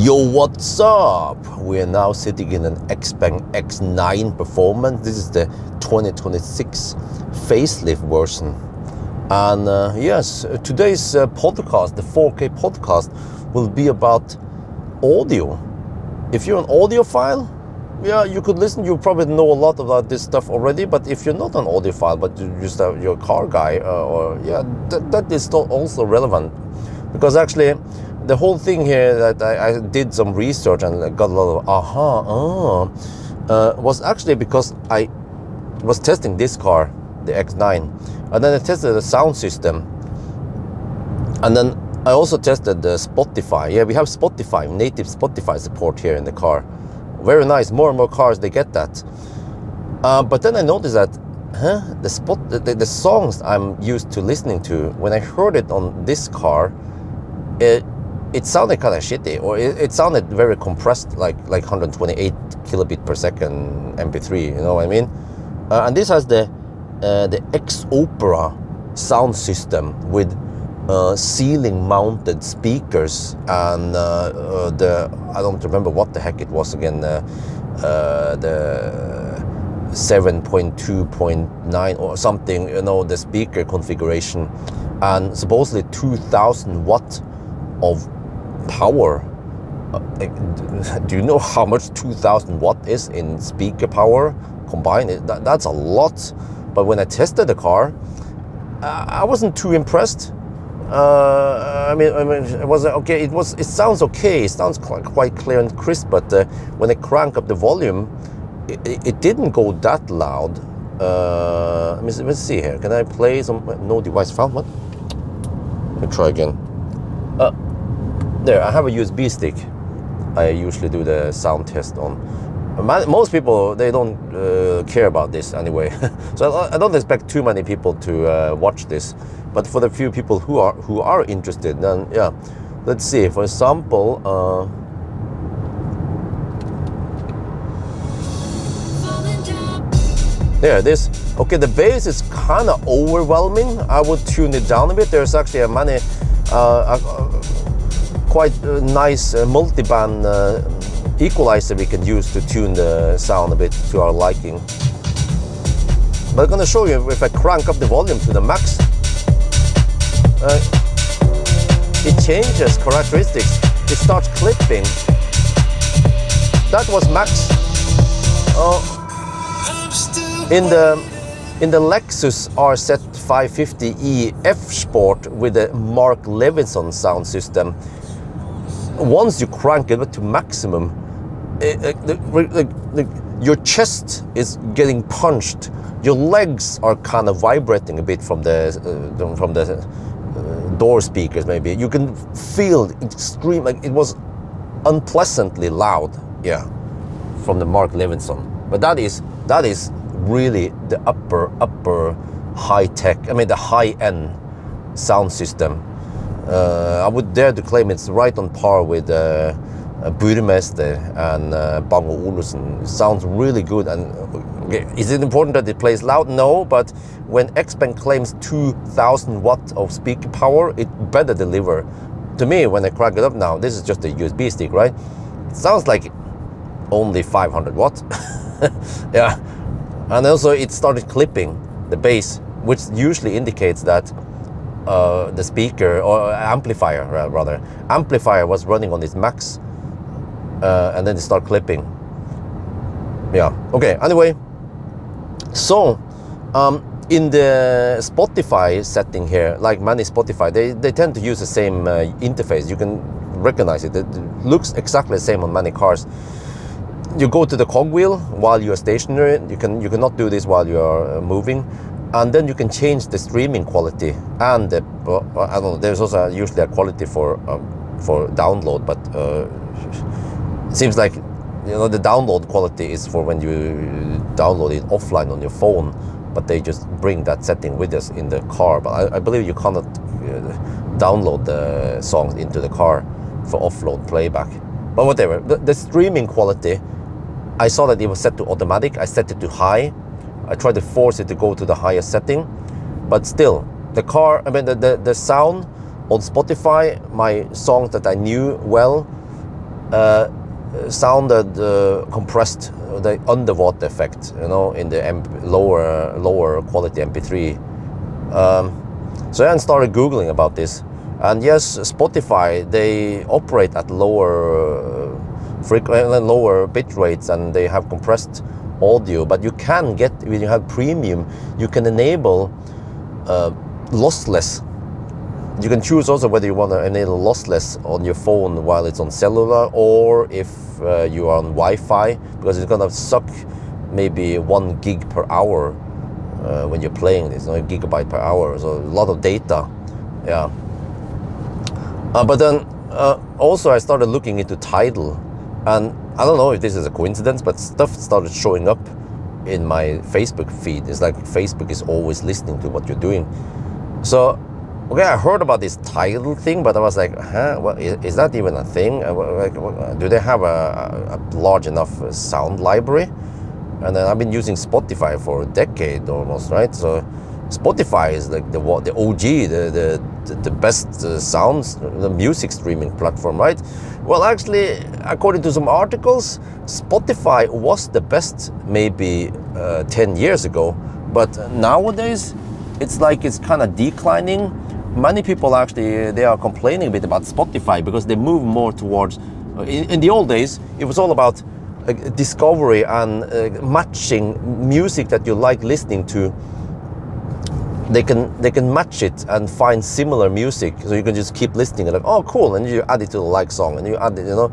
Yo, what's up? We are now sitting in an Xpeng X9 Performance. This is the 2026 facelift version. And yes, today's podcast, the 4K podcast, will be about audio. If you're an audiophile, yeah, you could listen. You probably know a lot about this stuff already. But if you're not an audiophile, but you're a car guy, that is also relevant. Because actually, the whole thing here that I did some research and got a lot of was actually because I was testing this car, the X9, and then I tested the sound system, and then I also tested the Spotify. Yeah, we have Spotify, native Spotify support here in the car. Very nice. More and more cars, they get that. But then I noticed that the songs I'm used to listening to, when I heard it on this car, it sounded kind of shitty, or it sounded very compressed, like 128 kilobit per second MP3. You know what I mean? And this has the X Opera sound system with ceiling-mounted speakers and I don't remember what the heck it was again. The 7.2.9 or something. You know, the speaker configuration, and supposedly 2,000 watt of power. Do you know how much 2,000 watt is in speaker power combined? That's a lot. But when I tested the car, I wasn't too impressed. I mean, it was okay. It sounds okay. It sounds quite clear and crisp. But when I crank up the volume, it didn't go that loud. Let's see here. Can I play some? No device found. What? Let me try again. There, I have a USB stick. I usually do the sound test on. Most people, they don't care about this anyway. So I don't expect too many people to watch this. But for the few people who are interested, then yeah, let's see. For example, there, this. Okay, the bass is kind of overwhelming. I would tune it down a bit. There's actually a many. Quite nice multi-band equalizer we can use to tune the sound a bit to our liking. But I'm gonna show you if I crank up the volume to the max, it changes characteristics. It starts clipping. That was max. In the Lexus RZ 550e F Sport with the Mark Levinson sound system, once you crank it to maximum, your chest is getting punched. Your legs are kind of vibrating a bit from the door speakers. Maybe you can feel extreme, like it was unpleasantly loud. Yeah, from the Mark Levinson. But that is really the upper high tech. I mean the high end sound system. I would dare to claim it's right on par with Burmester and Bang & Olufsen. It sounds really good. And is it important that it plays loud? No, but when Xpeng claims 2,000 watt of speaker power, it better deliver. To me, when I crank it up now, this is just a USB stick, right? It sounds like only 500 watt. Yeah, and also it started clipping the bass, which usually indicates that the speaker or amplifier was running on its max, and then it start clipping. Yeah, okay, anyway, so in the Spotify setting here, like many Spotify, they tend to use the same interface. You can recognize it. It looks exactly the same on many cars. You go to the cogwheel while you are stationary. You cannot do this while you are moving. And then you can change the streaming quality, and I don't know. There's also usually a quality for download, but it seems like the download quality is for when you download it offline on your phone. But they just bring that setting with us in the car. But I believe you cannot download the songs into the car for offload playback. But whatever. The streaming quality, I saw that it was set to automatic. I set it to high. I tried to force it to go to the highest setting, but still, the car, I mean, the sound on Spotify, my songs that I knew well, sounded compressed, the underwater effect, you know, in the lower quality MP3. So then I started Googling about this, and yes, Spotify, they operate at lower lower bit rates, and they have compressed audio, but you can get, when you have premium, you can enable lossless. You can choose also whether you want to enable lossless on your phone while it's on cellular, or if you are on Wi-Fi, because it's gonna suck maybe 1 gig per hour when you're playing this, a gigabyte per hour, so a lot of data. Yeah. But then also I started looking into Tidal, and I don't know if this is a coincidence, but stuff started showing up in my Facebook feed. It's like Facebook is always listening to what you're doing. So, okay, I heard about this Tidal thing, but I was like, huh, what, is that even a thing? Do they have a large enough sound library? And then I've been using Spotify for a decade almost, right? So Spotify is like the OG, the best sounds, the music streaming platform, right? Well, actually, according to some articles, Spotify was the best maybe 10 years ago, but nowadays it's like it's kind of declining. Many people actually, they are complaining a bit about Spotify because they move more towards, in the old days, it was all about discovery and matching music that you like listening to. They can match it and find similar music, so you can just keep listening and like, oh cool, and you add it to the like song, and you add it, you know.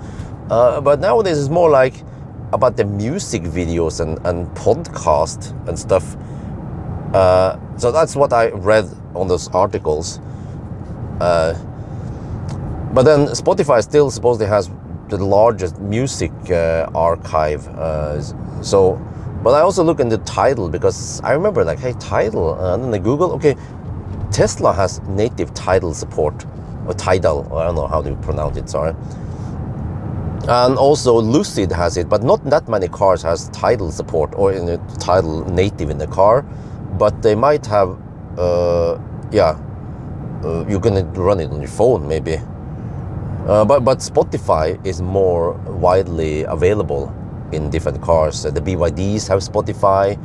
But nowadays it's more like about the music videos and podcast and stuff. So that's what I read on those articles. But then Spotify still supposedly has the largest music archive. But I also look into Tidal, because I remember like, hey, Tidal, and then I Google, okay, Tesla has native Tidal support, or Tidal, or I don't know how to pronounce it, sorry. And also Lucid has it, but not that many cars has Tidal support, or in Tidal native in the car, but they might have, you can run it on your phone maybe. But Spotify is more widely available in different cars. The BYDs have Spotify,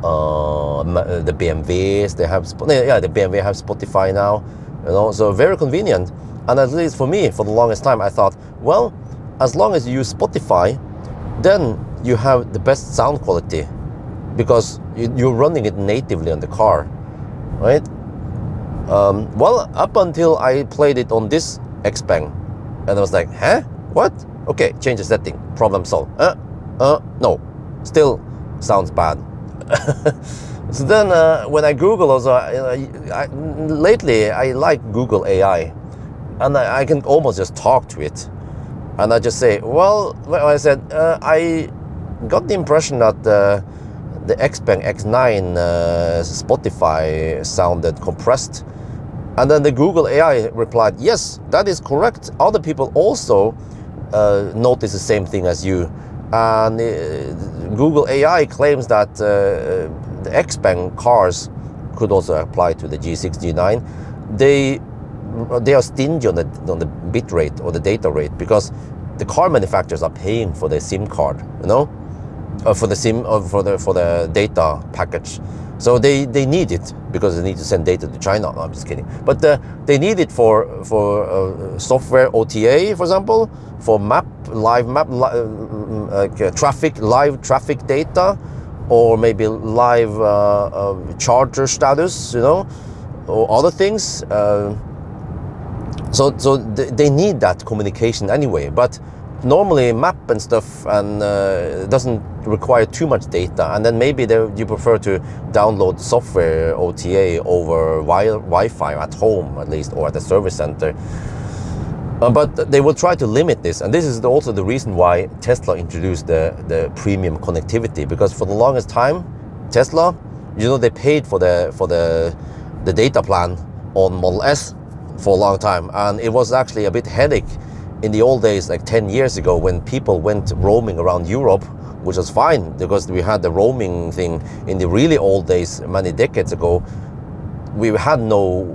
the BMWs, they have the BMW have Spotify now, you know, so very convenient. And at least for me, for the longest time, I thought, well, as long as you use Spotify, then you have the best sound quality, because you're running it natively on the car, right? Well, up until I played it on this Xpeng, and I was like, huh? What? Okay, change the setting, problem solved. No, still sounds bad. So then when I Google also, lately I like Google AI, and I can almost just talk to it. And I just say, well, I said, I got the impression that the Xpeng X9 Spotify sounded compressed. And then the Google AI replied, yes, that is correct. Other people also notice the same thing as you. And Google AI claims that the Xpeng cars could also apply to the G6, G9. They are stingy on the bit rate or the data rate, because the car manufacturers are paying for the SIM card, you know, for the SIM, for the data package. So they need it because they need to send data to China. No, I'm just kidding. But they need it for software OTA, for example, for live traffic data, or maybe live charger status, you know, or other things. So they need that communication anyway. But normally map and stuff and doesn't require too much data, and then maybe you prefer to download software OTA over Wi-Fi at home, at least, or at the service center. But they will try to limit this, and this is also the reason why Tesla introduced the premium connectivity, because for the longest time, Tesla, you know, they paid for the data plan on Model S for a long time, and it was actually a bit headache in the old days, like 10 years ago, when people went roaming around Europe, which was fine because we had the roaming thing in the really old days, many decades ago. We had no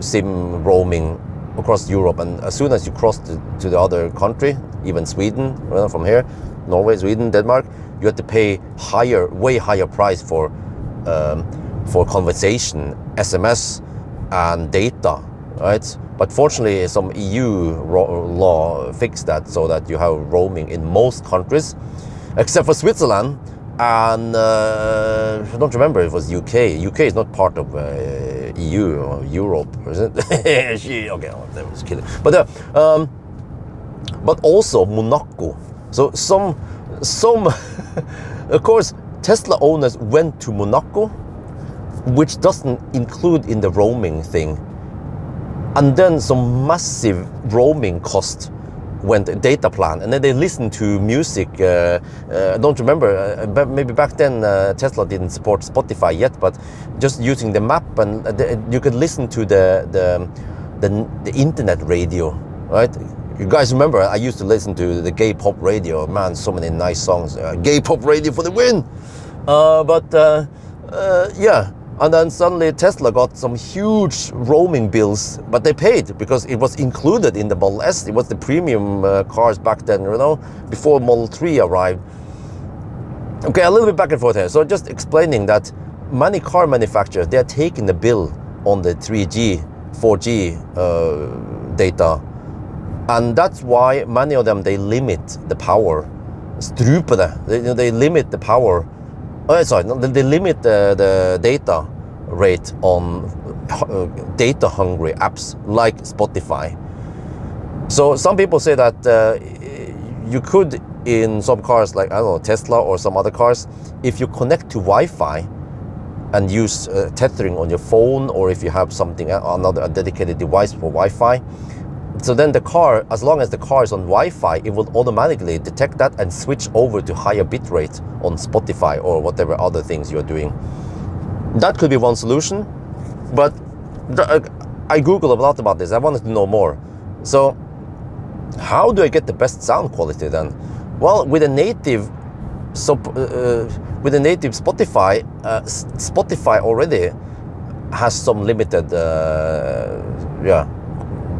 SIM roaming across Europe, and as soon as you cross to the other country, even Sweden, from here, Norway, Sweden, Denmark, you have to pay way higher price for conversation, SMS, and data, right? But fortunately, some EU law fixed that so that you have roaming in most countries, except for Switzerland. And I don't remember if it was UK. UK is not part of EU or Europe, is it? Okay, that was kidding. But also Monaco. So some of course, Tesla owners went to Monaco, which doesn't include in the roaming thing, and then some massive roaming cost went data plan, and then they listened to music. I don't remember, maybe back then Tesla didn't support Spotify yet, but just using the map, and you could listen to the internet radio, right? You guys remember, I used to listen to the gay pop radio. Man, so many nice songs. Gay pop radio for the win! Yeah. And then suddenly Tesla got some huge roaming bills, but they paid because it was included in the Model S. It was the premium cars back then, before Model 3 arrived. Okay, a little bit back and forth here. So just explaining that many car manufacturers, they're taking the bill on the 3G, 4G data. And that's why many of them, they limit the power. Strupe det. They limit the power. They limit the data rate on data-hungry apps like Spotify. So some people say that you could, in some cars like, I don't know, Tesla or some other cars, if you connect to Wi-Fi and use tethering on your phone, or if you have something, a dedicated device for Wi-Fi, so then the car, as long as the car is on Wi-Fi, it will automatically detect that and switch over to higher bitrate on Spotify or whatever other things you're doing. That could be one solution, but I Googled a lot about this. I wanted to know more. So how do I get the best sound quality then? Well, with a native Spotify, Spotify already has some limited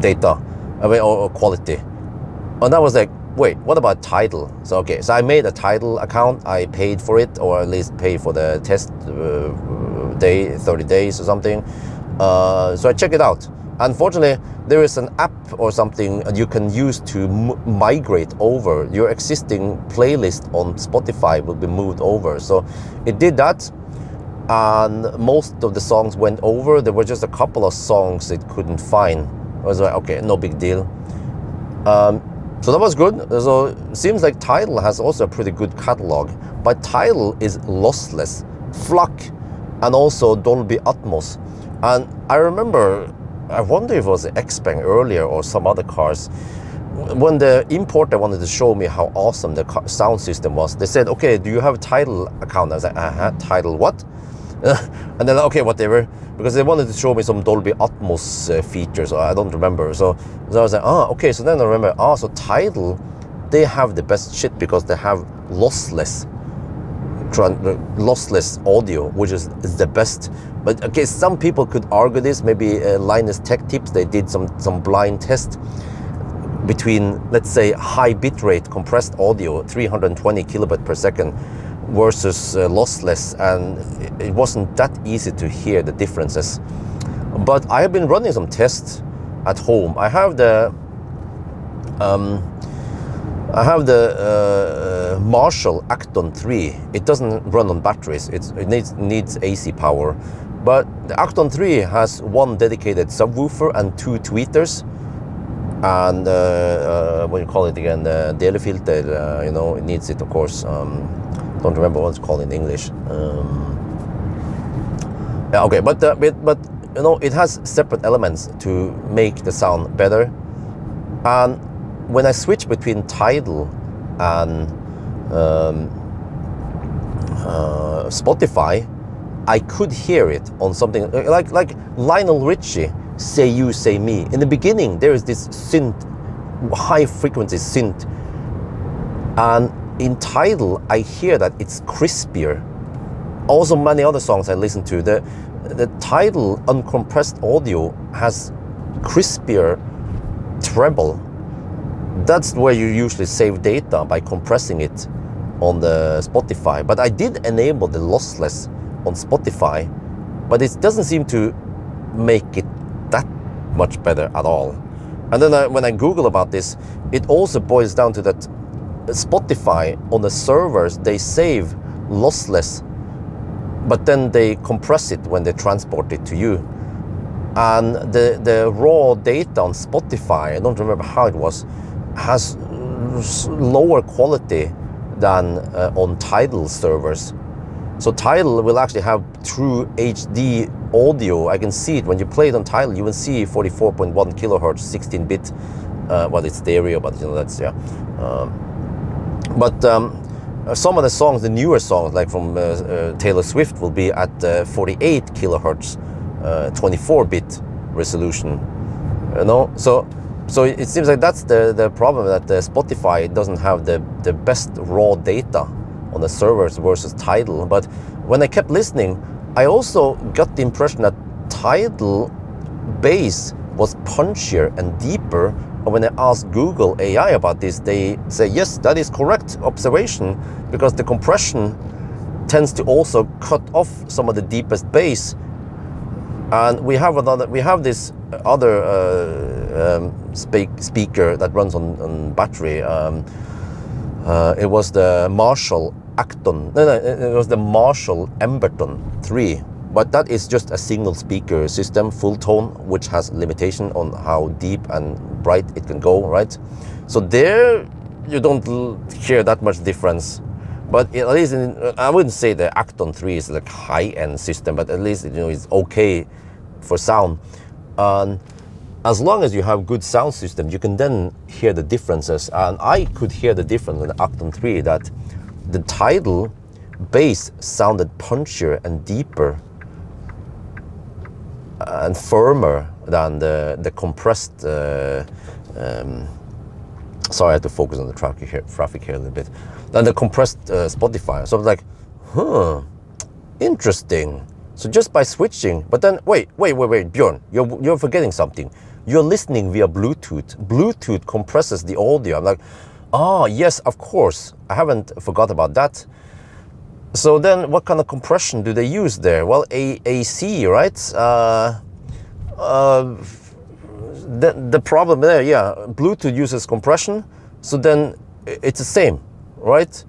data. Or quality. And I was like, wait, what about Tidal? So okay, so I made a Tidal account. I paid for it, or at least paid for the test day, 30 days or something. So I check it out. Unfortunately, there is an app or something you can use to migrate over. Your existing playlist on Spotify will be moved over. So it did that, and most of the songs went over. There were just a couple of songs it couldn't find. I was like, okay, no big deal. So that was good. So it seems like Tidal has also a pretty good catalog, but Tidal is lossless, FLAC, and also Dolby Atmos. And I remember, I wonder if it was the Xpeng earlier or some other cars, when the importer wanted to show me how awesome the sound system was, they said, okay, do you have a Tidal account? I was like, Tidal what? And then, okay, whatever, because they wanted to show me some Dolby Atmos features. I don't remember. So I was like, okay. So then I remember, so Tidal, they have the best shit because they have lossless audio, which is the best. But okay, some people could argue this. Maybe Linus Tech Tips, they did some blind test between, let's say, high bitrate compressed audio, 320 kilobit per second, versus lossless, and it wasn't that easy to hear the differences. But I have been running some tests at home. I have the Marshall Acton 3. It doesn't run on batteries. It needs AC power. But the Acton 3 has one dedicated subwoofer and 2 tweeters. And what do you call it again? The delefilter, it needs it, of course. Don't remember what it's called in English. Okay, but it has separate elements to make the sound better. And when I switch between Tidal and Spotify, I could hear it on something like Lionel Richie, Say You, Say Me. In the beginning, there is this synth, high frequency synth, and in Tidal, I hear that it's crispier. Also, many other songs I listen to, the Tidal uncompressed audio has crispier treble, that's where you usually save data by compressing it on the Spotify. But I did enable the lossless on Spotify, but it doesn't seem to make it that much better at all. And then when I Google about this, it also boils down to that Spotify on the servers, they save lossless, but then they compress it when they transport it to you. And the raw data on Spotify, I don't remember how it was, has lower quality than on Tidal servers. So Tidal will actually have true HD audio. I can see it when you play it on Tidal. You will see 44.1 kilohertz, 16-bit. Well, it's stereo, but you know that's yeah. But some of the songs, the newer songs, like from Taylor Swift, will be at 48 kilohertz, 24-bit resolution. You know, so it seems like that's the problem, that Spotify doesn't have the best raw data on the servers versus Tidal. But when I kept listening, I also got the impression that Tidal bass was punchier and deeper. And when I asked Google AI about this, they say, yes, that is correct observation, because the compression tends to also cut off some of the deepest bass. And we have this other speaker that runs on battery. It was the Marshall Acton. No, it was the Marshall Emberton 3. But that is just a single speaker system, full tone, which has limitation on how deep and bright it can go, right? So there you don't hear that much difference. But at least I wouldn't say the Acton 3 is like high-end system, but at least it's okay for sound. And as long as you have good sound system, you can then hear the differences. And I could hear the difference in the Acton 3, that the Tidal bass sounded punchier and deeper and firmer than the compressed. Sorry, I have to focus on the traffic here a little bit. Than the compressed Spotify. So I was like, interesting. So just by switching, but then wait, Bjorn, you're forgetting something. You're listening via Bluetooth. Bluetooth compresses the audio. I'm like, oh yes, of course. I haven't forgot about that. So then what kind of compression do they use there? Well, AC, right? The problem there, yeah, Bluetooth uses compression, so then it's the same, right?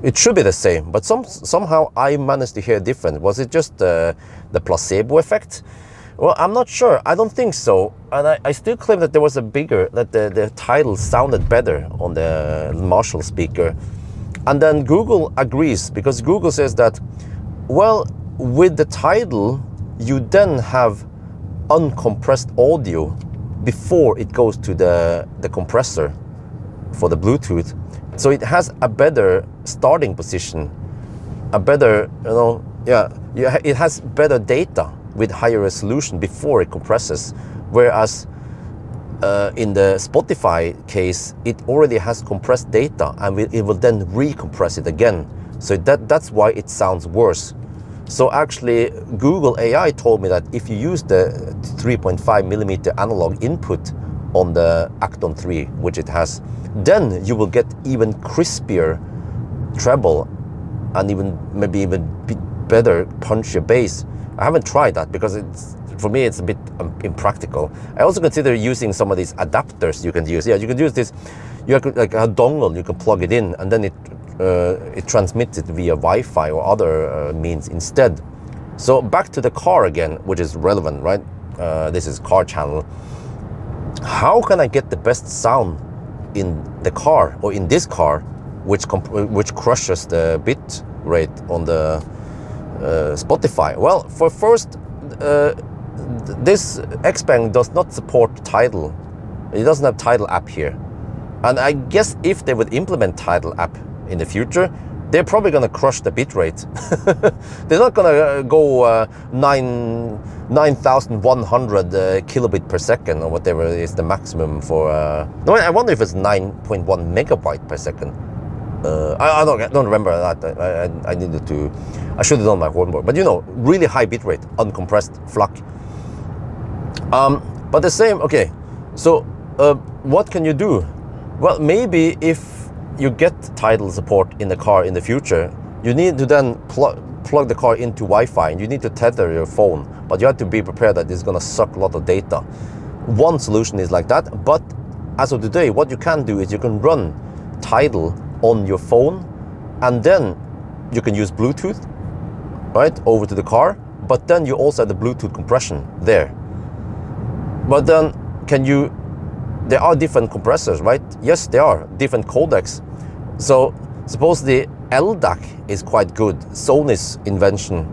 It should be the same, but somehow I managed to hear different. Was it just the placebo effect? Well, I'm not sure. I don't think so. And I still claim that there was the Tidal sounded better on the Marshall speaker. And then Google agrees, because Google says that, well, with the Tidal, you then have uncompressed audio before it goes to the compressor for the Bluetooth. So it has a better starting position, a better, it has better data with higher resolution before it compresses. Whereas in the Spotify case, it already has compressed data, and it will then recompress it again. So that's why it sounds worse. So actually, Google AI told me that if you use the 3.5 millimeter analog input on the Acton 3, which it has, then you will get even crispier treble and maybe even better punchier bass. I haven't tried that because for me it's a bit impractical. I also consider using some of these adapters you can use. Yeah, you can use this. You have like a dongle, you can plug it in, and then it transmits it via Wi-Fi or other means instead. So back to the car again, which is relevant, right? This is car channel. How can I get the best sound in the car, or in this car, which crushes the bit rate on the Spotify? Well, for first, this Xpeng does not support Tidal. It doesn't have Tidal app here. And I guess if they would implement Tidal app in the future, they're probably going to crush the bit rate. They're not going to go 9,100 kilobit per second or whatever is the maximum for. No, I wonder if it's 9.1 megabyte per second. I don't remember that. I needed to. I should have done my homework. But really high bit rate, uncompressed FLAC. But the same. Okay. So what can you do? Well, maybe if you get Tidal support in the car in the future, you need to then plug the car into Wi-Fi, and you need to tether your phone, but you have to be prepared that it's going to suck a lot of data. One solution is like that, but as of today, what you can do is you can run Tidal on your phone, and then you can use Bluetooth, right, over to the car, but then you also have the Bluetooth compression there. But then there are different compressors, right? Yes, there are different codecs. So suppose the LDAC is quite good, Sony's invention.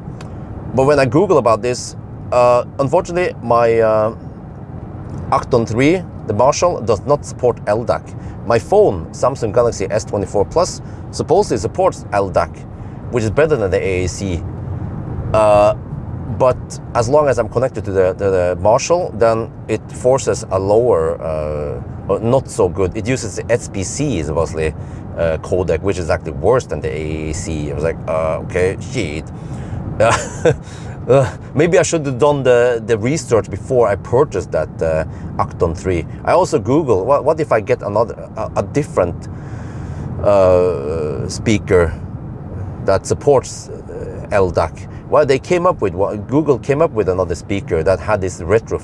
But when I Google about this, unfortunately my Acton 3, the Marshall, does not support LDAC. My phone, Samsung Galaxy S24 Plus, supposedly supports LDAC, which is better than the AAC. But as long as I'm connected to the Marshall, then it forces a lower, not so good. It uses the SPC, supposedly, codec, which is actually worse than the AAC. I was like, okay, shit. Maybe I should have done the research before I purchased that Acton 3. I also Google, what if I get a different speaker that supports LDAC? Well, Google came up with another speaker that had this retro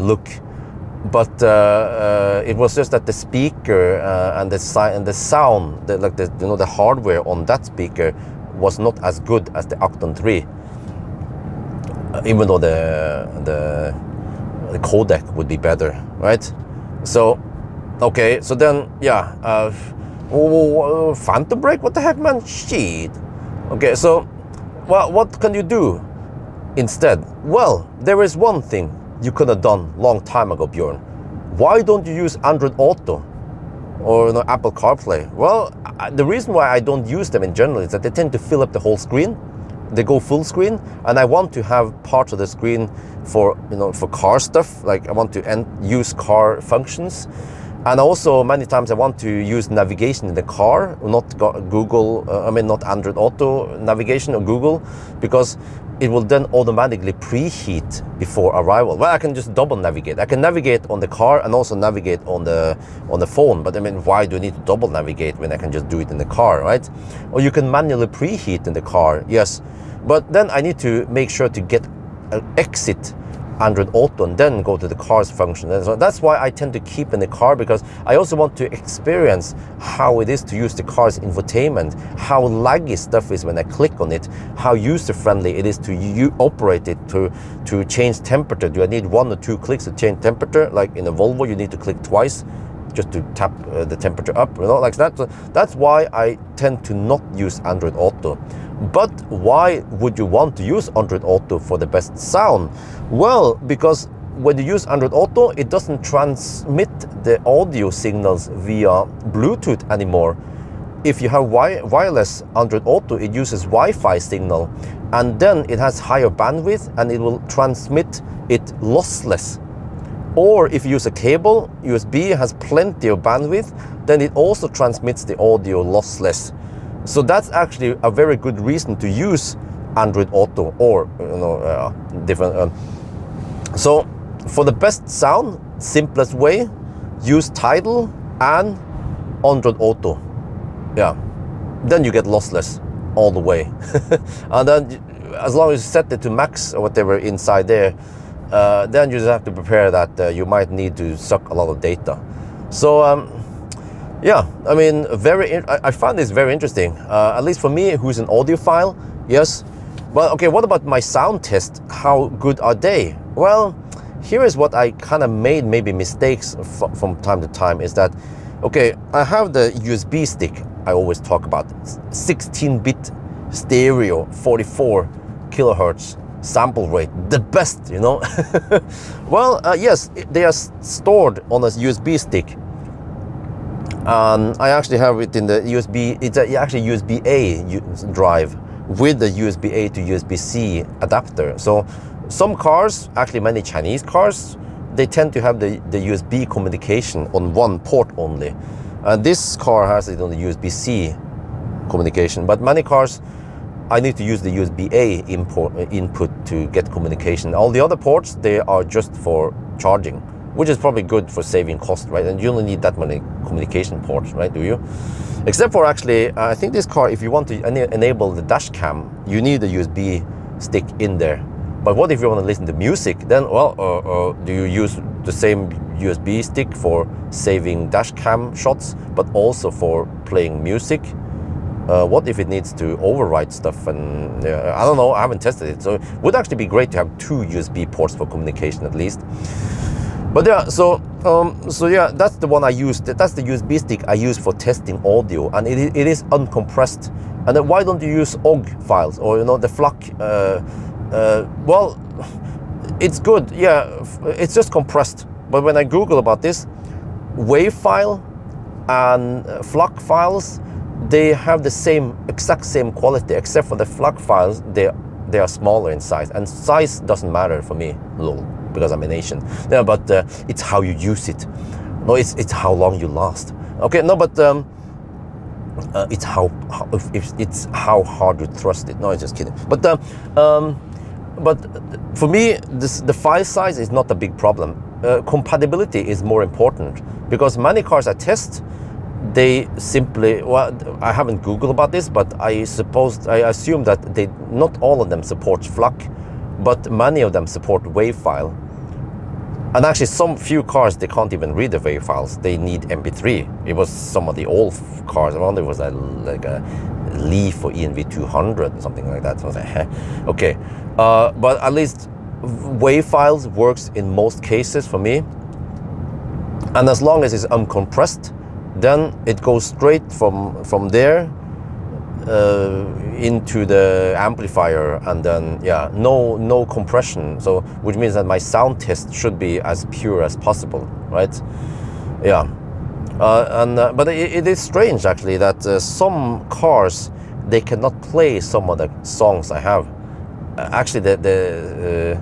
look, but it was just that the speaker and the sound, the hardware on that speaker was not as good as the Acton 3, even though the codec would be better, right? So, okay, so then, yeah, phantom brake, what the heck, man? Shit. Okay, so what can you do instead? Well, there is one thing you could have done long time ago, Bjorn. Why don't you use Android Auto or Apple CarPlay? Well, the reason why I don't use them in general is that they tend to fill up the whole screen. They go full screen, and I want to have parts of the screen for for car stuff. Like I want to use car functions. And also, many times I want to use navigation in the car, not Google, not Android Auto navigation or Google, because it will then automatically preheat before arrival. Well, I can just double navigate. I can navigate on the car and also navigate on the phone. But I mean, why do you need to double navigate when I can just do it in the car, right? Or you can manually preheat in the car, yes. But then I need to make sure to get an exit Android Auto and then go to the car's function. And so that's why I tend to keep in the car, because I also want to experience how it is to use the car's infotainment, how laggy stuff is when I click on it, how user-friendly it is to operate it, to change temperature. Do I need 1 or 2 clicks to change temperature? Like in a Volvo, you need to click twice just to tap the temperature up, like that. So that's why I tend to not use Android Auto. But why would you want to use Android Auto for the best sound? Well, because when you use Android Auto, it doesn't transmit the audio signals via Bluetooth anymore. If you have wireless Android Auto, it uses Wi-Fi signal, and then it has higher bandwidth and it will transmit it lossless. Or if you use a cable, USB has plenty of bandwidth, then it also transmits the audio lossless. So that's actually a very good reason to use Android Auto or different. So for the best sound, simplest way, use Tidal and Android Auto. Yeah, then you get lossless all the way. And then as long as you set it to max or whatever inside there, then you just have to prepare that you might need to suck a lot of data. So yeah, I mean, I find this very interesting. At least for me, who's an audiophile, yes. But okay, what about my sound test? How good are they? Well, here is what I kind of made maybe mistakes from time to time is that, okay, I have the USB stick I always talk about, 16-bit stereo, 44 kilohertz sample rate, the best, Well, yes, they are stored on a USB stick. I actually have it in the USB, it's actually USB-A drive with the USB-A to USB-C adapter. So some cars, actually many Chinese cars, they tend to have the USB communication on one port only. This car has it on the USB-C communication, but many cars, I need to use the USB-A input to get communication. All the other ports, they are just for charging, which is probably good for saving cost, right? And you only need that many communication ports, right? Do you? Except for actually, I think this car, if you want to enable the dash cam, you need a USB stick in there. But what if you want to listen to music? Then, well, do you use the same USB stick for saving dash cam shots, but also for playing music? What if it needs to overwrite stuff? And I don't know, I haven't tested it. So it would actually be great to have 2 USB ports for communication at least. But yeah, so yeah, that's the one I used. That's the USB stick I use for testing audio, and it is uncompressed. And then why don't you use OGG files, or the FLAC? Well, it's good. Yeah, it's just compressed. But when I Google about this, WAV file and FLAC files, they have the exact same quality, except for the FLAC files, they are smaller in size, and size doesn't matter for me, lol, because I'm an Asian. Yeah, but it's how you use it. No, it's how long you last. Okay, no, but it's how hard you thrust it. No, I'm just kidding. But for me, the file size is not a big problem. Compatibility is more important, because many cars I test, they simply, well, I haven't Googled about this, but I assume that not all of them support FLAC, but many of them support WAV file. And actually, some few cars, they can't even read the WAV files. They need MP3. It was some of the old cars. I wonder if it was like a Leaf or ENV 200 or something like that. So I was like, okay. But at least WAV files works in most cases for me. And as long as it's uncompressed, then it goes straight from there into the amplifier, and then yeah, no compression. So which means that my sound test should be as pure as possible, right? Yeah, but it is strange actually that some cars, they cannot play some of the songs I have. Actually, the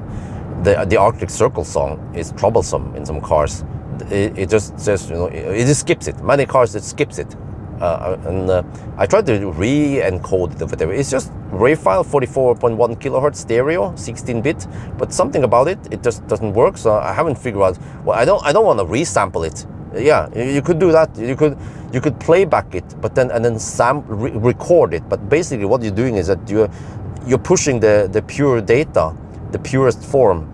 Arctic Circle song is troublesome in some cars. It just says, it just skips it. Many cars, it skips it. I tried to re-encode it or whatever. It's just WAV file, 44.1 kilohertz stereo, 16-bit, but something about it just doesn't work. So I haven't figured out. Well, I don't want to resample it. Yeah, you could do that. You could playback it, but then record it. But basically, what you're doing is that you're pushing the pure data, the purest form,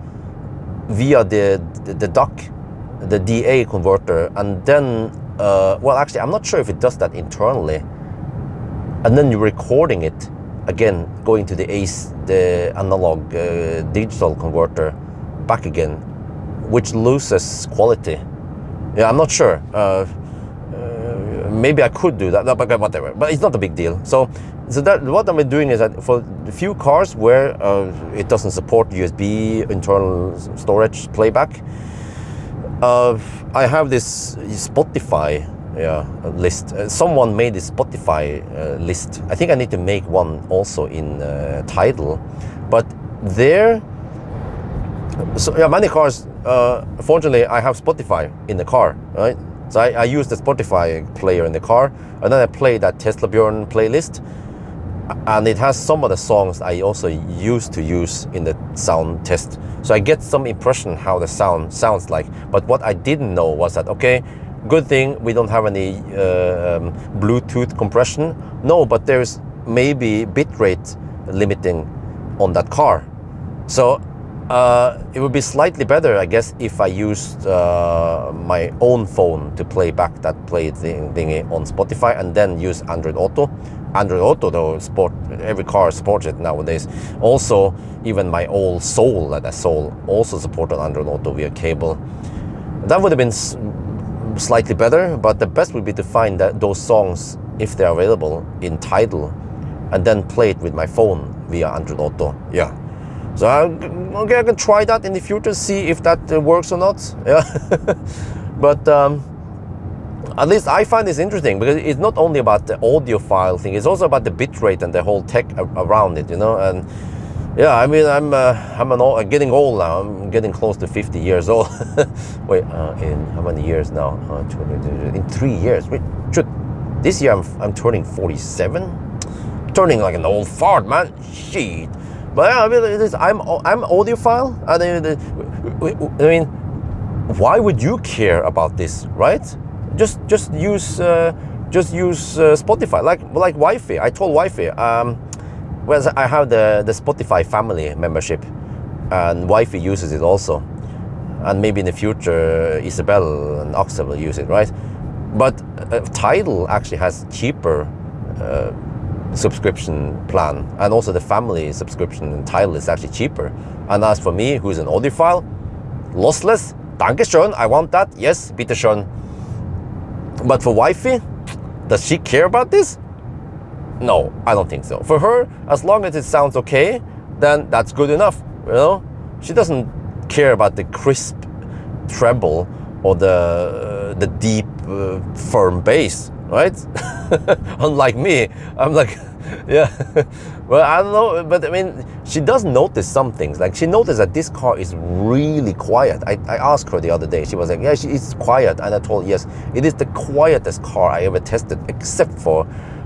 via the DAC, the DA converter, and then well, actually, I'm not sure if it does that internally. And then you're recording it again, going to the analog digital converter back again, which loses quality. Yeah, I'm not sure. Maybe I could do that, but whatever. But it's not a big deal. So that what I'm doing is that for the few cars where it doesn't support USB internal storage playback, I have this Spotify list. Someone made this Spotify list. I think I need to make one also in Tidal. But there, so yeah, many cars, fortunately, I have Spotify in the car, right? So I use the Spotify player in the car, and then I play that Teslabjorn playlist. And it has some of the songs I also used to use in the sound test. So I get some impression how the sound sounds like. But what I didn't know was that, okay, good thing we don't have any Bluetooth compression. No, but there's maybe bitrate limiting on that car. So it would be slightly better, I guess, if I used my own phone to play back that thingy on Spotify, and then use Android Auto. Android Auto, though, every car supports it nowadays. Also, even my old Soul that I sold also supported Android Auto via cable. That would have been slightly better, but the best would be to find those songs, if they're available, in Tidal, and then play it with my phone via Android Auto. Yeah. So okay, I can try that in the future, see if that works or not. Yeah. But at least I find this interesting, because it's not only about the audiophile thing, it's also about the bitrate and the whole tech around it, And yeah, I mean, I'm getting old now. I'm getting close to 50 years old. Wait, in how many years now? In 3 years. Wait, this year I'm turning 47. Turning like an old fart, man. Shit. But yeah, I mean, I'm audiophile. I mean, why would you care about this, right? Just use Spotify, like Wi-Fi. I told Wi-Fi, well, I have the Spotify family membership, and Wi-Fi uses it also, and maybe in the future Isabel and Axel will use it, right? But Tidal actually has cheaper subscription plan, and also the family subscription in Tidal is actually cheaper. And as for me, who's an audiophile, lossless, Dankeschön, I want that, yes, bitteschön. But for Wi-Fi, does she care about this? No, I don't think so. For her, as long as it sounds okay, then that's good enough, you know? She doesn't care about the crisp treble or the deep, firm bass, right? Unlike me, I'm like, yeah, well, I don't know, but I mean, she does notice some things. Like, she noticed that this car is really quiet. I asked her the other day, she was like, yeah, it's quiet. And I told her, yes, it is the quietest car I ever tested, except for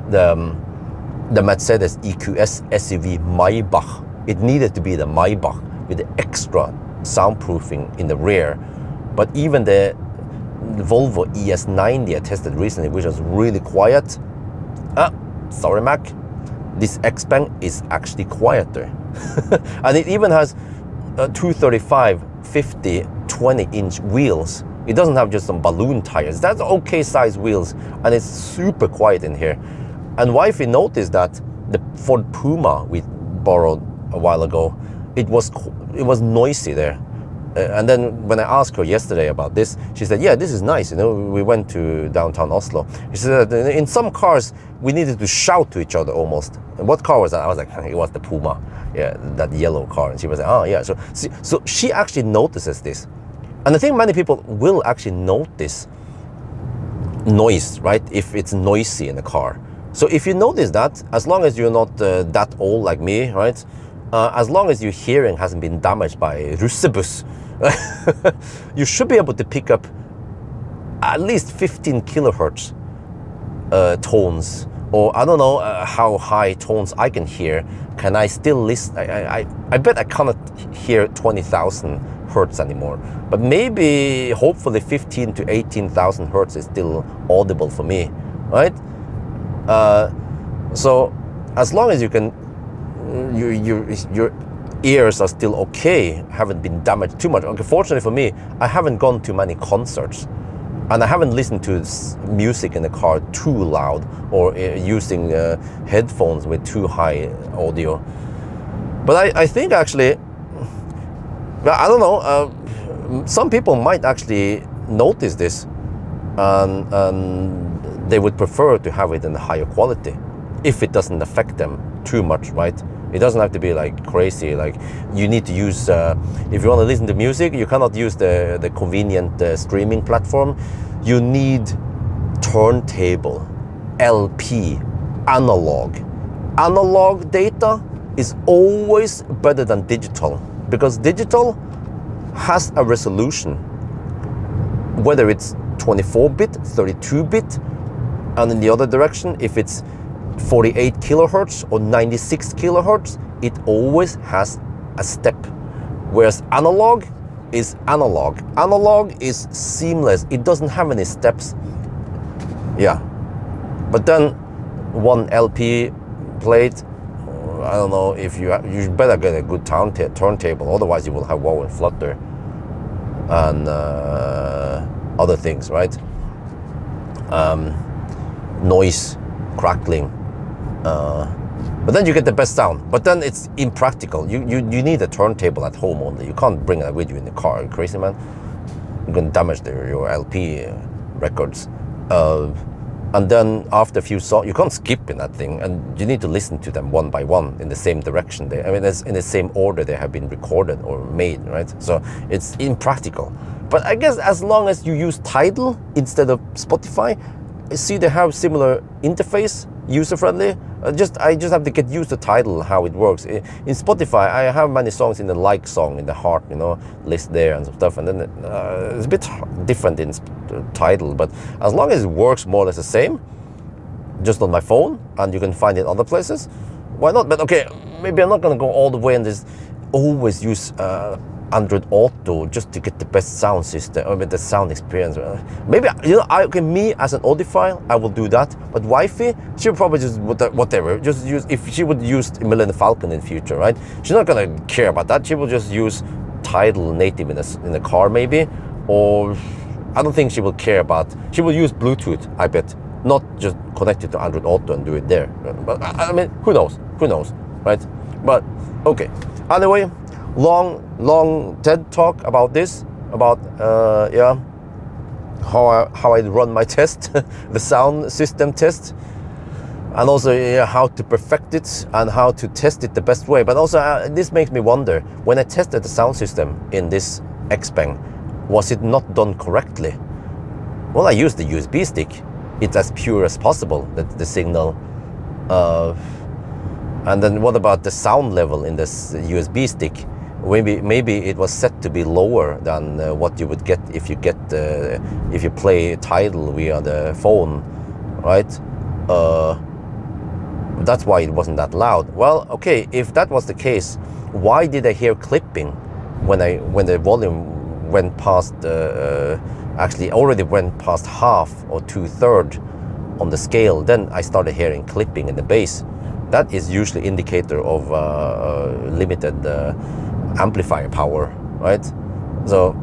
the Mercedes EQS SUV Maybach. It needed to be the Maybach with the extra soundproofing in the rear. But even the Volvo ES90 I tested recently, which was really quiet. Sorry, Mac. This Xpeng is actually quieter. And it even has 235, 50, 20-inch wheels. It doesn't have just some balloon tires. That's okay size wheels, and it's super quiet in here. And Wifey noticed that the Ford Puma we borrowed a while ago, it was noisy there. And then when I asked her yesterday about this, she said, yeah, this is nice. You know, we went to downtown Oslo. She said that in some cars, we needed to shout to each other almost. And what car was that? I was like, it was the Puma. Yeah, that yellow car. And she was like, oh, yeah. So she actually notices this. And I think many people will actually notice noise, right? If it's noisy in the car. So if you notice that, as long as you're not that old like me, right? As long as your hearing hasn't been damaged by russebus, you should be able to pick up at least 15 kilohertz tones, or I don't know how high tones I can hear. Can I still listen? I bet I cannot hear 20,000 hertz anymore, but maybe hopefully 15 to 18,000 hertz is still audible for me, right? So as long as you can, your ears are still okay, haven't been damaged too much. Okay, fortunately for me, I haven't gone to many concerts, and I haven't listened to music in the car too loud, or using headphones with too high audio. But I think actually, I don't know, some people might actually notice this, and they would prefer to have it in a higher quality if it doesn't affect them too much, right? It doesn't have to be like crazy. Like, you need to use, if you want to listen to music, you cannot use the convenient streaming platform. You need turntable, LP, analog. Analog data is always better than digital, because digital has a resolution, whether it's 24-bit, 32-bit, and in the other direction, if it's 48 kilohertz or 96 kilohertz, it always has a step. Whereas analog is analog. Analog is seamless. It doesn't have any steps. Yeah. But then one LP plate, I don't know, if you better get a good turntable, otherwise you will have wow and flutter and other things, right? Noise, crackling. But then you get the best sound. But then it's impractical. You need a turntable at home only. You can't bring that with you in the car. Are you crazy, man? You're going to damage your LP records. And then after a few songs, you can't skip in that thing, and you need to listen to them one by one in the same direction. I mean, it's in the same order they have been recorded or made, right? So it's impractical. But I guess as long as you use Tidal instead of Spotify, see they have similar interface, user-friendly. I just have to get used to Tidal, how it works. In Spotify, I have many songs in the like song, in the heart, you know, list there and stuff. And then it's a bit different in Tidal, but as long as it works more or less the same, just on my phone, and you can find it other places, why not? But okay, maybe I'm not gonna go all the way and just always use Android Auto just to get the best sound system, or the sound experience. Maybe, you know, okay, me as an audiophile, I will do that. But wifey, she would probably just whatever, just use, if she would use Millennium Falcon in the future, right? She's not gonna care about that. She will just use Tidal native in the car, maybe, or I don't think she will care about. She will use Bluetooth, I bet, not just connect it to Android Auto and do it there. But I mean, who knows? Who knows, right? But okay. Anyway, long TED talk about this, about yeah, how I run my test, the sound system test, and also how to perfect it and how to test it the best way. But also this makes me wonder, when I tested the sound system in this Xpeng, was it not done correctly? Well, I used the USB stick. It's as pure as possible, the signal. And then what about the sound level in this USB stick? Maybe it was set to be lower than what you would get if you play Tidal via the phone, right? That's why it wasn't that loud. Well, okay, if that was the case, why did I hear clipping when the volume went past actually already went past half or 2/3 on the scale? Then I started hearing clipping in the bass. That is usually indicator of limited amplifier power, right? So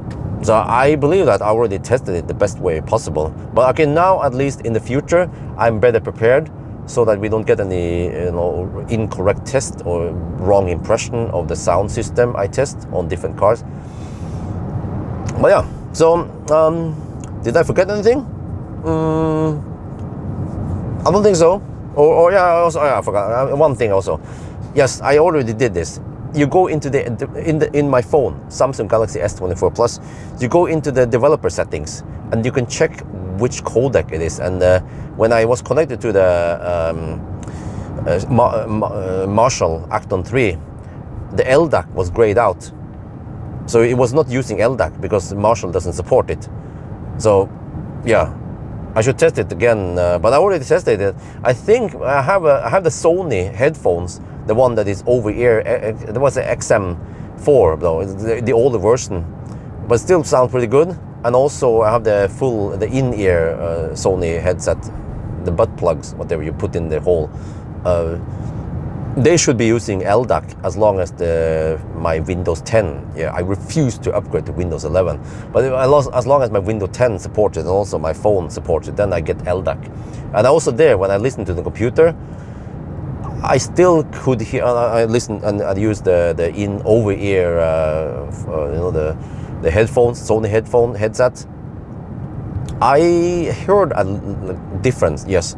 I believe that I already tested it the best way possible. But okay, now at least in the future, I'm better prepared, so that we don't get any, you know, incorrect test or wrong impression of the sound system I test on different cars. But yeah, so did I forget anything? I don't think so. Or yeah, also I forgot one thing also. Yes, I already did this. You go into in my phone, Samsung Galaxy S24 Plus. You go into the developer settings, and you can check which codec it is. And when I was connected to the Marshall Acton 3, the LDAC was grayed out. So it was not using LDAC because Marshall doesn't support it. So yeah, I should test it again, but I already tested it. I think I have the Sony headphones, the one that is over ear. There was an XM4 though, the older version, but still sound pretty good. And also I have the in-ear Sony headset, the butt plugs, whatever you put in the hole. They should be using LDAC as long as my Windows 10. Yeah, I refuse to upgrade to Windows 11. But as long as my Windows 10 supports it, and also my phone supports it, then I get LDAC. And also there, when I listen to the computer, I still could hear. I listen and I use the in over ear, you know, the headphones, Sony headset. I heard a difference. Yes,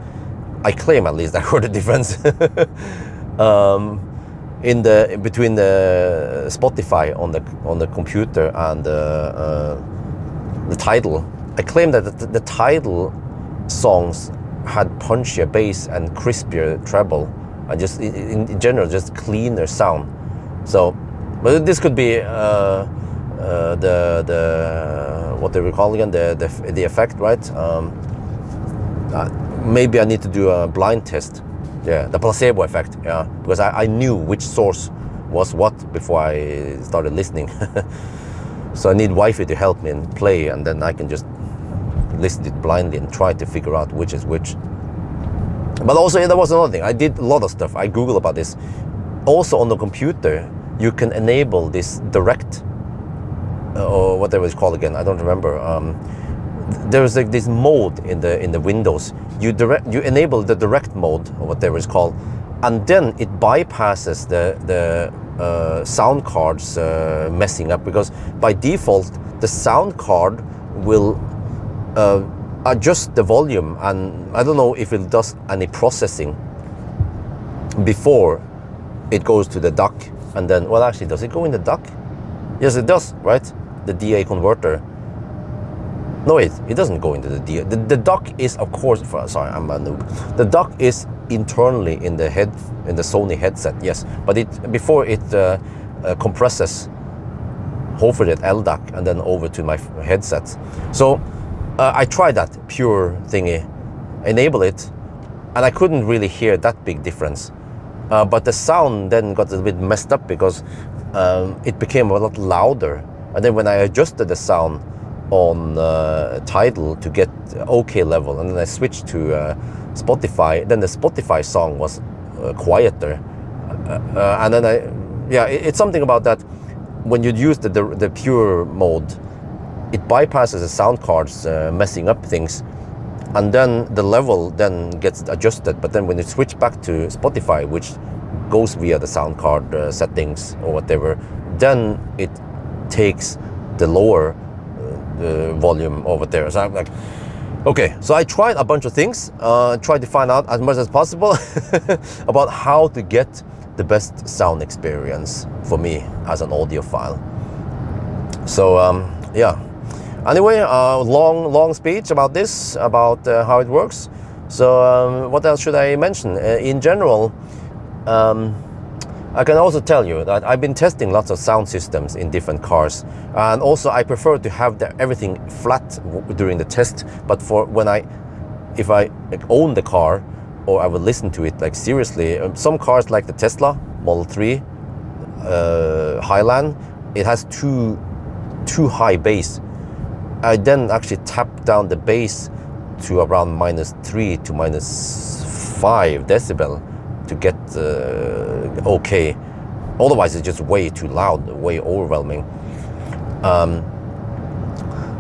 I claim at least I heard a difference. Between the Spotify on the computer and the Tidal. I claim that the Tidal songs had punchier bass and crispier treble, and just in general just cleaner sound. So, but this could be the what they were calling again, the effect, right? Maybe I need to do a blind test. Yeah, the placebo effect. Yeah, because I knew which source was what before I started listening. So I need Wi-Fi to help me and play, and then I can just listen to it blindly and try to figure out which is which. But also there was another thing. I did a lot of stuff. I Googled about this. Also on the computer, you can enable this direct, or whatever it's called again. I don't remember. There's like this mode in the Windows. You enable the direct mode, or whatever it's called, and then it bypasses the sound cards messing up, because by default the sound card will adjust the volume, and I don't know if it does any processing before it goes to the DAC, and then, well, actually, does it go in the DAC? Yes, it does, right? The DA converter. No, it doesn't go into the DA. The DAC is, of course, sorry, I'm a noob. The DAC is internally in the Sony headset, yes, but before it compresses, hopefully at LDAC, and then over to my headset. So I tried that pure thingy, enable it, and I couldn't really hear that big difference. But the sound then got a bit messed up, because it became a lot louder. And then when I adjusted the sound on Tidal to get okay level, and then I switched to Spotify, then the Spotify song was quieter. And then it's something about that. When you use the pure mode, it bypasses the sound cards, messing up things, and then the level then gets adjusted. But then when you switch back to Spotify, which goes via the sound card settings or whatever, then it takes the lower volume over there. So I'm like, okay, so I tried a bunch of things, tried to find out as much as possible about how to get the best sound experience for me as an audiophile. So yeah, anyway, long speech about this, about how it works. So what else should I mention? In general, I can also tell you that I've been testing lots of sound systems in different cars, and also I prefer to have everything flat during the test. But for if I own the car, or I will listen to it like seriously, some cars like the Tesla Model 3 Highland, it has too high bass. I then actually tap down the bass to around -3 to -5 decibel to get okay. Otherwise it's just way too loud, way overwhelming.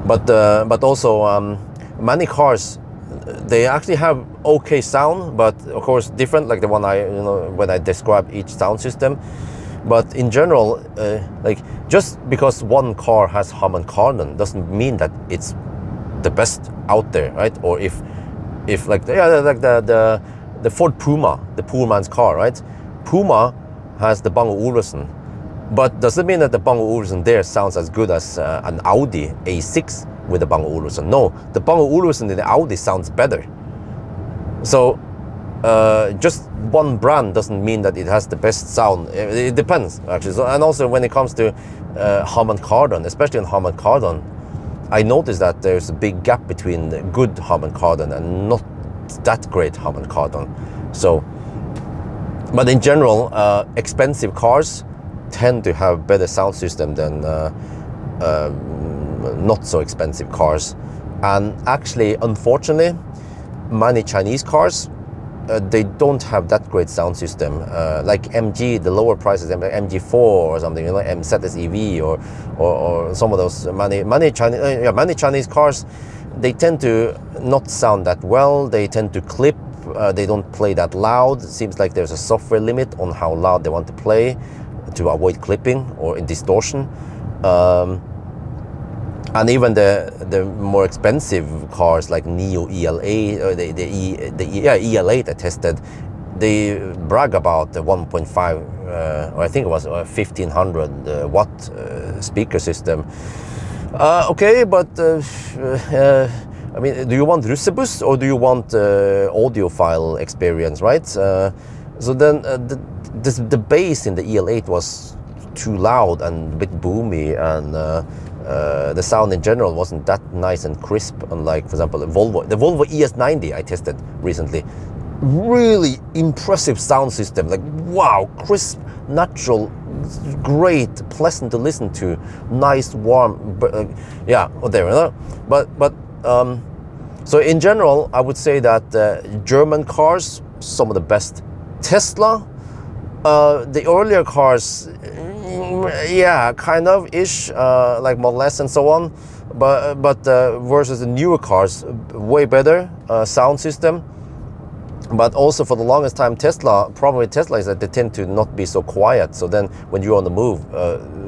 But also many cars, they actually have okay sound, but of course different, like the one when I describe each sound system. But in general, like just because one car has Harman Kardon doesn't mean that it's the best out there, right? Or if like the Ford Puma, the poor man's car, right? Puma has the Bang & Olufsen, but does it mean that the Bang & Olufsen there sounds as good as an Audi A6 with the Bang & Olufsen? No, the Bang & Olufsen in the Audi sounds better. So just one brand doesn't mean that it has the best sound. It depends, actually. So, and also when it comes to Harman Kardon, especially in Harman Kardon, I noticed that there's a big gap between the good Harman Kardon and not that great Harman Kardon. So, but in general, expensive cars tend to have better sound system than not so expensive cars. And actually, unfortunately, many Chinese cars, they don't have that great sound system. Like MG, the lower prices, MG4 or something, MZ EV or some of those many Chinese cars, they tend to not sound that well. They tend to clip. They don't play that loud. It seems like there's a software limit on how loud they want to play to avoid clipping or in distortion. And even the more expensive cars like Neo EL8 or the EL8 I tested, they brag about the 1.5 or I think it was 1500 watt speaker system. Okay, but I mean, do you want Russebus or do you want audiophile experience, right? So then the bass in the EL8 was too loud and a bit boomy, and the sound in general wasn't that nice and crisp, unlike, for example, the Volvo ES90 I tested recently. Really impressive sound system, like wow, crisp, natural, great, pleasant to listen to, nice, warm, yeah, whatever. But so in general, I would say that German cars, some of the best. Tesla, the earlier cars, yeah, kind of ish, like Model S and so on, but versus the newer cars, way better sound system. But also for the longest time, problem with Tesla is that they tend to not be so quiet. So then when you're on the move,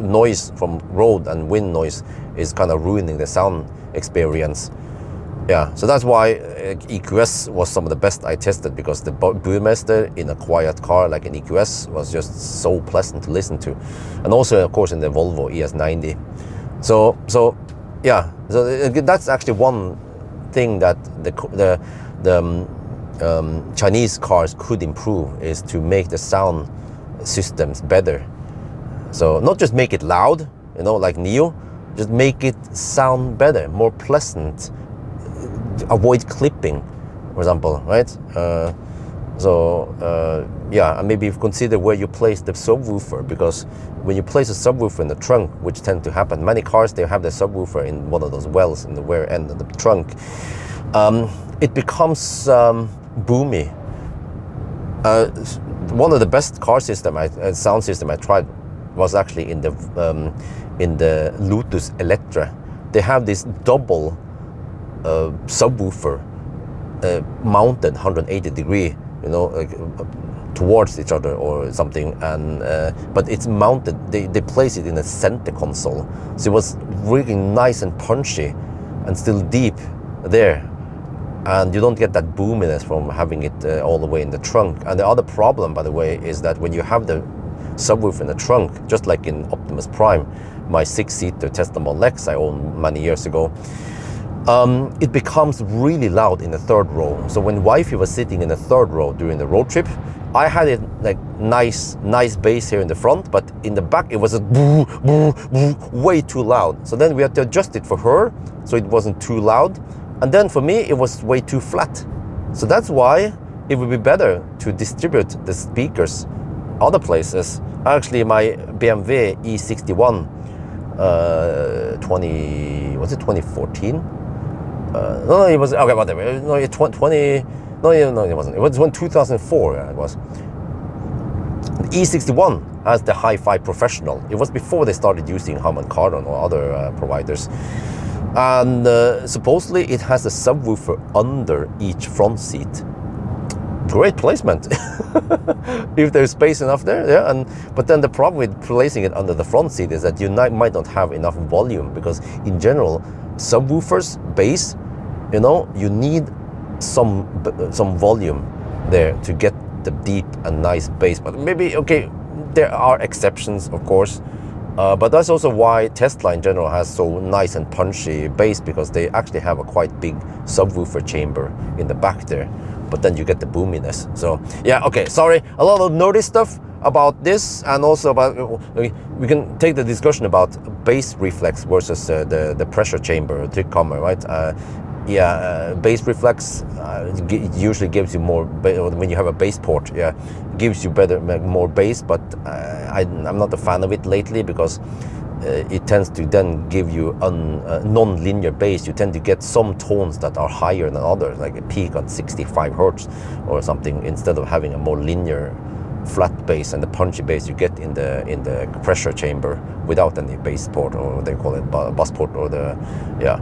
noise from road and wind noise is kind of ruining the sound experience. Yeah, so that's why EQS was some of the best I tested, because the Burmester in a quiet car like an EQS was just so pleasant to listen to. And also, of course, in the Volvo ES90. So yeah, so that's actually one thing that the Chinese cars could improve, is to make the sound systems better. So not just make it loud, like Neo, just make it sound better, more pleasant. Avoid clipping, for example, right? So yeah, and maybe consider where you place the subwoofer, because when you place a subwoofer in the trunk, which tends to happen, many cars, they have the subwoofer in one of those wells in the rear end of the trunk, it becomes boomy. One of the best car system, sound system I tried was actually in the Lotus Electra. They have this double subwoofer mounted 180 degree, you know, towards each other or something, and but it's mounted, they place it in a center console, so it was really nice and punchy and still deep there, and you don't get that boominess from having it all the way in the trunk. And the other problem, by the way, is that when you have the subwoofer in the trunk, just like in Optimus Prime, my 6-seater Tesla Model X I owned many years ago, it becomes really loud in the third row. So when wifey was sitting in the third row during the road trip, I had it like nice bass here in the front, but in the back it was a boo, boo, boo, way too loud. So then we had to adjust it for her so it wasn't too loud, and then for me it was way too flat. So that's why it would be better to distribute the speakers other places. Actually, my BMW E61 2014? No, it was, okay, whatever. No, it 20, no, it wasn't. It was 2004, yeah, it was. The E61 has the Hi-Fi Professional. It was before they started using Harman Kardon or other providers. And supposedly it has a subwoofer under each front seat. Great placement if there's space enough there, yeah. But then the problem with placing it under the front seat is that you might not have enough volume, because in general subwoofers, bass, you know, you need some volume there to get the deep and nice bass. But maybe, okay, there are exceptions, of course, but that's also why Tesla in general has so nice and punchy bass, because they actually have a quite big subwoofer chamber in the back there, but then you get the boominess. So yeah, okay, sorry, a lot of nerdy stuff about this, and also about, we can take the discussion about bass reflex versus the pressure chamber trickhammer, right? Bass reflex usually gives you more, when you have a bass port, yeah, gives you more bass, but I'm not a fan of it lately, because it tends to then give you non-linear bass. You tend to get some tones that are higher than others, like a peak on 65 hertz or something, instead of having a more linear flat bass and the punchy bass you get in the pressure chamber without any bass port, or they call it bus port, or the, yeah.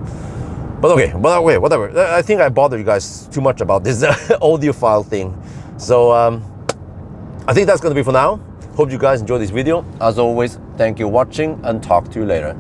But okay, whatever. I think I bothered you guys too much about this audiophile thing. So I think that's going to be for now. Hope you guys enjoyed this video. As always, thank you for watching, and talk to you later.